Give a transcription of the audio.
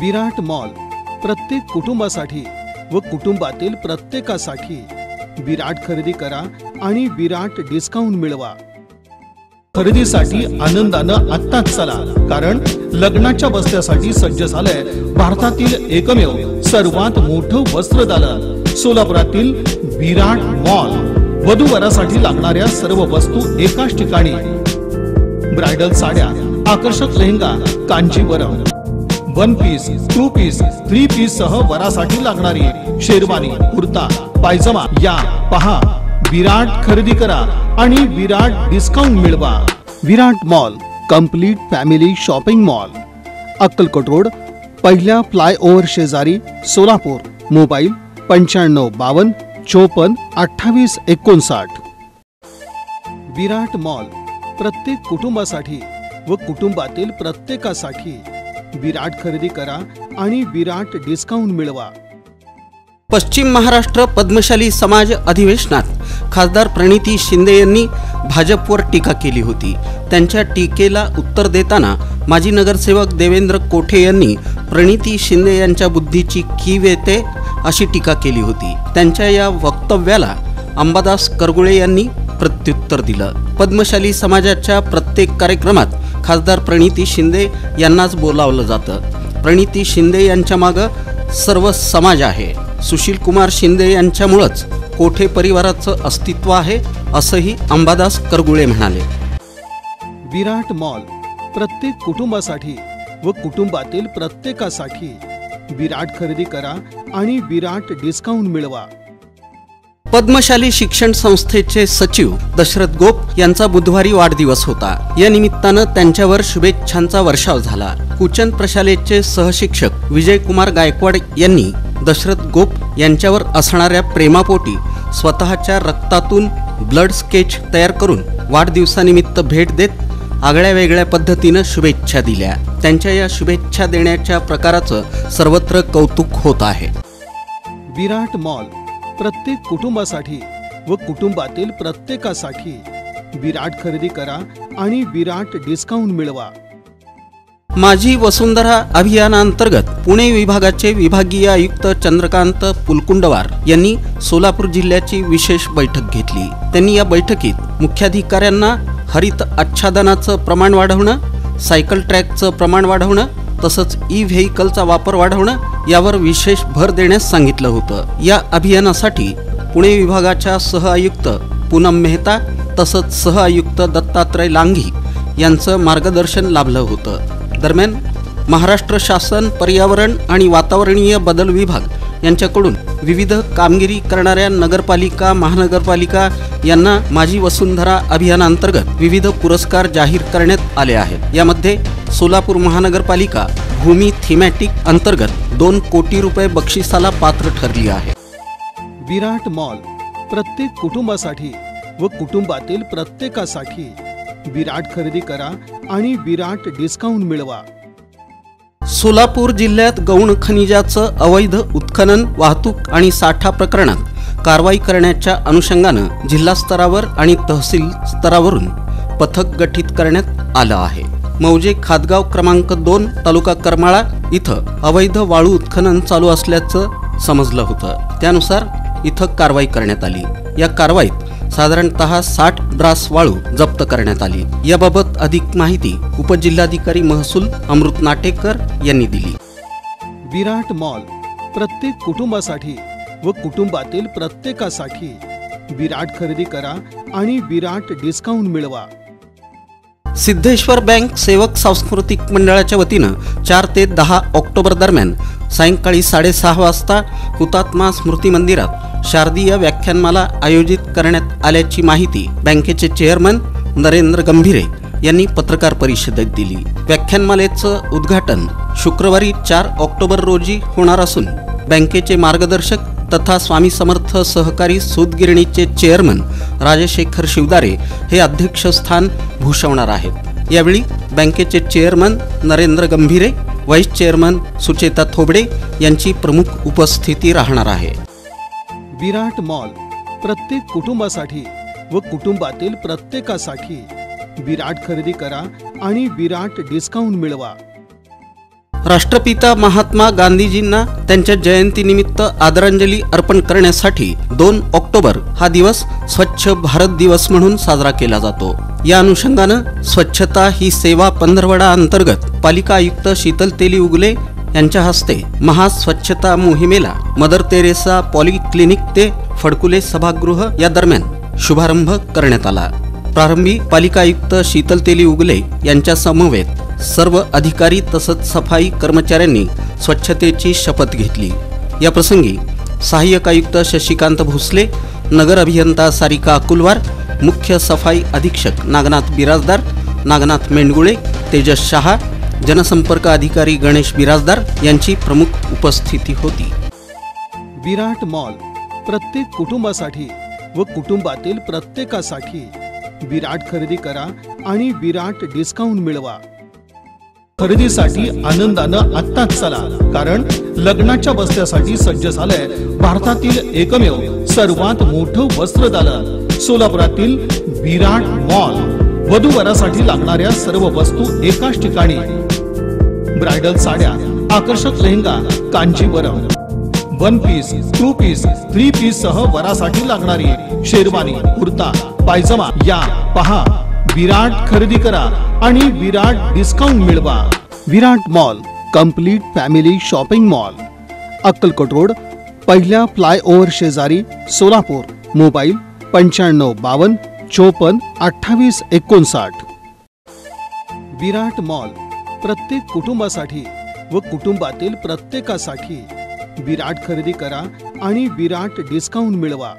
विराट mall प्रत्येक कुटुंबासाठी व कुटुंबातील प्रत्येकासाठी विराट खरेदी करा आणि विराट डिस्काउंट मिळवा। खरेदीसाठी आनंदानं आत्ताच चला, कारण लग्नाच्या बस्त्यासाठी सज्ज झालंय भारतातील एकमेव सर्वात मोठं वस्त्रदालन सोलापुरातील विराट मॉल। वधूवरासाठी लागणाऱ्या सर्व वस्तू एकाच ठिकाणी। ब्राइडल साड्या, आकर्षक lehenga, Kanjeevaram, one piece, two piece, three piece सह वरासाठी लागणारी शेरवानी, कुर्ता, पायजमा या पहा। विराट खरेदी करा आणि विराट डिस्काउंट मिळवा। Virat mall complete family shopping mall, Akkalkot road, पहिल्या फ्लायओव्हर शेजारी, सोलापूर। मोबाईल 9552 54 28 59। विराट मॉल प्रत्येक कुटुंबासाठी व कुटुंबातील प्रत्येकासाठी विराट खरेदी करा आणि विराट डिस्काउंट मिळवा। पश्चिम महाराष्ट्र पद्मशाली समाज अधिवेशनात खासदार प्रणिती शिंदे यांनी भाजपवर टीका केली होती। त्यांच्या टीकेला उत्तर देताना माजी नगरसेवक देवेंद्र कोठे यांनी प्रणिती शिंदे यांच्या बुद्धीची कीव येते अशी टीका केली होती। त्यांच्या या वक्तव्याला अंबादास करगुळे यांनी प्रत्युत्तर दिलं। पद्मशाली समाजाच्या प्रत्येक कार्यक्रमात खासदार प्रणिती शिंदे यांनाच बोलावलं जातं। प्रणिती शिंदे यांच्या मागं सर्व समाज आहे। सुशील कुमार शिंदे यांच्यामुळेच कोठे परिवाराचं अस्तित्व आहे असंही अंबादास करगुळे म्हणाले। विराट मॉल प्रत्येक कुटुंबासाठी व कुटुंबातील प्रत्येकासाठी विराट खरेदी करा आणि विराट डिस्काउंट मिळवा। पद्मशाली शिक्षण संस्थेचे सचिव दशरथ गोप यांचा बुधवारी वाढदिवस होता। या निमित्तानं त्यांच्यावर शुभेच्छांचा वर्षाव झाला। कुचन प्रशालेचे सहशिक्षक विजय कुमार गायकवाड यांनी दशरथ गोप यांच्यावर असणाऱ्या प्रेमापोटी स्वतःच्या रक्तातून ब्लड स्केच तयार करून वाढदिवसानिमित्त भेट देत आगळ्या वेगळ्या पद्धतीनं शुभेच्छा दिल्या। त्यांच्या या शुभेच्छा देण्याच्या प्रकाराचं सर्वत्र कौतुक होत आहे। विराट मॉल प्रत्येक कुटुंबासाठी व कुटुंबातील प्रत्येकासाठी विराट खरेदी करा आणि विराट डिस्काउंट मिळवा। माझी वसुंधरा अभियानांतर्गत पुणे विभागाचे विभागीय आयुक्त चंद्रकांत पुलकुंडवार यांनी सोलापूर जिल्ह्याची विशेष बैठक घेतली। त्यांनी या बैठकीत मुख्याधिकाऱ्यांना हरित आच्छादनाचं प्रमाण वाढवणं, सायकल ट्रॅकचं प्रमाण वाढवणं तसंच ई व्हेकलचा वापर वाढवणं यावर विशेष भर देण्यास सांगितलं होतं। या अभियानासाठी पुणे विभागाच्या सहआयुक्त पूनम मेहता तसंच सहआयुक्त दत्तात्रय लांघी यांचं मार्गदर्शन लाभलं होतं। दरम्यान महाराष्ट्र शासन पर्यावरण आणि वातावरणीय बदल विभाग यांच्याकडून विविध कामगिरी करणाऱ्या नगरपालिका, महानगरपालिका यांना माझी वसुंधरा अभियानांतर्गत विविध पुरस्कार जाहीर करण्यात आले आहेत। यामध्ये सोलापूर महानगरपालिका भूमी थीमॅटिक अंतर्गत 2 कोटी रुपये बक्षिसाला पात्र ठरली आहे। विराट मॉल प्रत्येक कुटुंबासाठी व कुटुंबातील प्रत्येकासाठी विराट खरेदी करा आणि विराट डिस्काउंट मिळवा। सोलापूर जिल्ह्यात गौण खनिजाचं अवैध उत्खनन, वाहतूक आणि साठा प्रकरणात कारवाई करण्याच्या अनुषंगानं जिल्हा स्तरावर आणि तहसील स्तरावरून पथक गठीत करण्यात आलं आहे। मौजे खादगाव क्रमांक 2 तालुका करमाळा इथं अवैध वाळू उत्खनन चालू असल्याचं समजलं होतं। त्यानुसार इथं कारवाई करण्यात आली। या कारवाईत साधारणतः 60 ब्रास वाळू जप्त करण्यात आली। याबाबत अधिक माहिती उपजिल्हाधिकारी महसूल अमृत नाटेकर यांनी दिली। विराट मॉल प्रत्येक कुटुंबासाठी व कुटुंबातील प्रत्येकासाठी विराट खरेदी करा आणि विराट डिस्काउंट मिळवा। सिद्धेश्वर बँक सेवक सांस्कृतिक मंडळाच्या वतीनं 4 ते 10 ऑक्टोबर दरम्यान सायंकाळी 6:30 वाजता हुतात्मा स्मृती मंदिरात शारदीय व्याख्यानमाला आयोजित करण्यात आल्याची माहिती बँकेचे चेअरमन नरेंद्र गंभीरे यांनी पत्रकार परिषदेत दिली। व्याख्यानमालेचं उद्घाटन शुक्रवारी 4 ऑक्टोबर रोजी होणार असून बँकेचे मार्गदर्शक तथा स्वामी समर्थ सहकारी सूतगिरणीचे चेअरमन राजशेखर शिवदारे हे अध्यक्षस्थान भूषवणार आहेत। यावेळी बँकेचे chairman Narendra Gambhire, vice chairman Sucheta Thobde यांची प्रमुख उपस्थिती राहणार आहे। विराट मॉल प्रत्येक कुटुंबासाठी व कुटुंबातील प्रत्येकासाठी विराट खरेदी करा आणि विराट डिस्काउंट मिळवा। राष्ट्रपिता महात्मा गांधीजींना त्यांच्या जयंतीनिमित्त आदरांजली अर्पण करण्यासाठी 2 ऑक्टोबर हा दिवस स्वच्छ भारत दिवस म्हणून साजरा केला जातो। या अनुषंगानं स्वच्छता ही सेवा पंधरवडा अंतर्गत पालिका आयुक्त शीतल तेली उगले यांच्या हस्ते महास्वच्छता मोहिमेला मदर तेरेसा पॉलिक्लिनिक ते फडकुले सभागृह या दरम्यान शुभारंभ करण्यात आला। प्रारंभी पालिका आयुक्त शीतल तेली उगले यांच्या समवेत सर्व अधिकारी तसंच सफाई कर्मचाऱ्यांनी स्वच्छतेची शपथ घेतली। या प्रसंगी सहाय्यक आयुक्त शशिकांत भोसले, नगर अभियंता सारिका अकुलवार, मुख्य सफाई अधीक्षक नागनाथ बिराजदार, नागनाथ मेंढगुळे, तेजस शहा, जनसंपर्क अधिकारी गणेश बिराजदार यांची प्रमुख उपस्थिती होती। विराट मॉल प्रत्येक कुटुंबासाठी व कुटुंबातील प्रत्येकासाठी विराट खरेदी करा आणि विराट डिस्काउंट मिळवा। खरेदीसाठी आनंदानं आत्ताच चला, कारण लग्नाच्या बस्त्यासाठी सज्ज झालंय भारतातील एकमेव सर्वात मोठं वस्त्रदालन सोलापुरातील विराट मॉल। वधूवरासाठी लागणाऱ्या सर्व वस्तू एकाच ठिकाणी। ब्रायडल साड्या, आकर्षक lehenga, Kanjeevaram, 1 piece, 2 piece, 3 piece सह वरासाठी लागणारी शेरवानी, कुर्ता, पायजमा या पहा। विराट खरेदी करा आणि विराट डिस्काउंट मिळवा। Virat mall complete family shopping mall, Akkalkot road, पहिल्या फ्लायओव्हर शेजारी, सोलापूर। मोबाईल 9552 54 28 59। विराट मॉल प्रत्येक कुटुंबासाठी व कुटुंबातील प्रत्येकासाठी विराट खरेदी करा आणि विराट डिस्काउंट मिळवा।